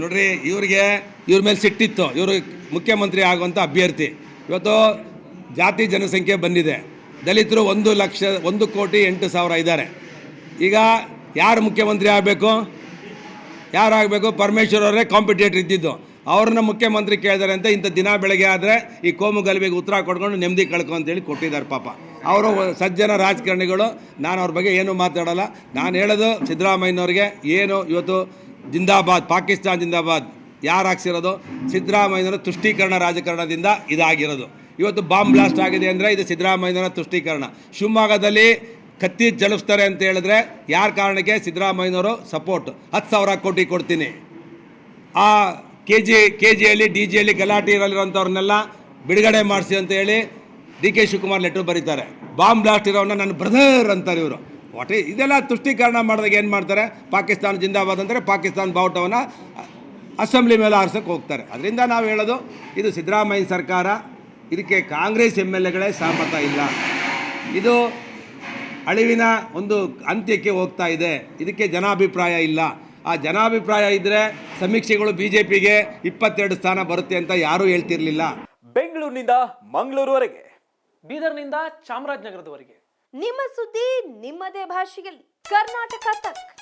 ನೋಡ್ರಿ, ಇವ್ರ ಮೇಲೆ ಸಿಟ್ಟಿತ್ತು. ಇವರು ಮುಖ್ಯಮಂತ್ರಿ ಆಗುವಂಥ ಅಭ್ಯರ್ಥಿ. ಇವತ್ತು ಜಾತಿ ಜನಸಂಖ್ಯೆ ಬಂದಿದೆ. ದಲಿತರು 1,08,000 ಇದ್ದಾರೆ. ಈಗ ಯಾರು ಮುಖ್ಯಮಂತ್ರಿ ಆಗಬೇಕು? ಯಾರಾಗಬೇಕು? ಪರಮೇಶ್ವರ್ ಅವರೇ ಕಾಂಪಿಟೇಟರ್ ಇದ್ದಿದ್ದು. ಅವ್ರನ್ನ ಮುಖ್ಯಮಂತ್ರಿ ಕೇಳಿದಾರೆ ಅಂತ ಇಂಥ ದಿನ ಬೆಳಗ್ಗೆ ಆದರೆ ಈ ಕೋಮು ಗಲಭೆಗೆ ಉತ್ತರ ಕೊಡ್ಕೊಂಡು ನೆಮ್ಮದಿ ಕಳ್ಕೊ ಅಂತೇಳಿ ಕೊಟ್ಟಿದ್ದಾರೆ. ಪಾಪ ಅವರು ಸಜ್ಜನ ರಾಜಕಾರಣಿಗಳು. ನಾನು ಅವ್ರ ಬಗ್ಗೆ ಏನೂ ಮಾತಾಡೋಲ್ಲ. ನಾನು ಹೇಳೋದು ಸಿದ್ದರಾಮಯ್ಯನವ್ರಿಗೆ ಏನು ಇವತ್ತು ಜಿಂದಾಬಾದ್, ಪಾಕಿಸ್ತಾನ್ ಜಿಂದಾಬಾದ್ ಯಾರು ಹಾಕ್ಸಿರೋದು? ಸಿದ್ದರಾಮಯ್ಯನವರ ತುಷ್ಟೀಕರಣ ರಾಜಕಾರಣದಿಂದ ಇದಾಗಿರೋದು. ಇವತ್ತು ಬಾಂಬ್ ಬ್ಲಾಸ್ಟ್ ಆಗಿದೆ ಅಂದರೆ ಇದು ಸಿದ್ದರಾಮಯ್ಯನವರ ತುಷ್ಟೀಕರಣ. ಶಿವಮೊಗ್ಗದಲ್ಲಿ ಕತ್ತಿ ಜಲಿಸ್ತಾರೆ ಅಂತ ಹೇಳಿದ್ರೆ ಯಾರ ಕಾರಣಕ್ಕೆ? ಸಿದ್ದರಾಮಯ್ಯನವರು ಸಪೋರ್ಟ್. 10,000 ಕೋಟಿ ಕೊಡ್ತೀನಿ. ಆ ಕೆ ಜಿಯಲ್ಲಿ ಡಿ ಜಿಯಲ್ಲಿ ಗಲಾಟೆ ಇರೋಂಥವ್ರನ್ನೆಲ್ಲ ಬಿಡುಗಡೆ ಮಾಡಿಸಿ ಅಂತ ಹೇಳಿ DK ಶಿವಕುಮಾರ್ ಲೆಟ್ರ್ ಬರೀತಾರೆ. ಬಾಂಬ್ ಬ್ಲಾಸ್ಟ್ ಇರೋವನ್ನ ನನ್ನ ಬ್ರದರ್ ಅಂತಾರೆ ಇವರು. ಇದೆಲ್ಲ ತುಷ್ಟೀಕರಣ ಮಾಡಿದಾಗ ಏನು ಮಾಡ್ತಾರೆ? ಪಾಕಿಸ್ತಾನ ಜಿಂದಾಬಾದ್ ಅಂತಾರೆ, ಪಾಕಿಸ್ತಾನ ಬಾವುಟವನ್ನು ಅಸೆಂಬ್ಲಿ ಮೇಲೆ ಆರಿಸೋಕ್ಕೆ ಹೋಗ್ತಾರೆ. ಅದರಿಂದ ನಾವು ಹೇಳೋದು, ಇದು ಸಿದ್ದರಾಮಯ್ಯ ಸರ್ಕಾರ, ಇದಕ್ಕೆ ಕಾಂಗ್ರೆಸ್ MLAಗಳೇ ಸಹಮತ ಇಲ್ಲ. ಇದು ಅಳಿವಿನ ಒಂದು ಅಂತ್ಯಕ್ಕೆ ಹೋಗ್ತಾ ಇದೆ. ಇದಕ್ಕೆ ಜನಾಭಿಪ್ರಾಯ ಇಲ್ಲ. ಆ ಜನಾಭಿಪ್ರಾಯ ಇದ್ದರೆ ಸಮೀಕ್ಷೆಗಳು BJPಗೆ 22 ಸ್ಥಾನ ಬರುತ್ತೆ ಅಂತ ಯಾರೂ ಹೇಳ್ತಿರ್ಲಿಲ್ಲ. ಬೆಂಗಳೂರಿನಿಂದ ಮಂಗಳೂರುವರೆಗೆ, ಬೀದರ್ನಿಂದ ಚಾಮರಾಜನಗರದವರೆಗೆ ನಿಮ್ಮ ಸುದ್ದಿ ನಿಮ್ಮದೇ ಭಾಷೆಯಲ್ಲಿ. ಕರ್ನಾಟಕ ತಕ್.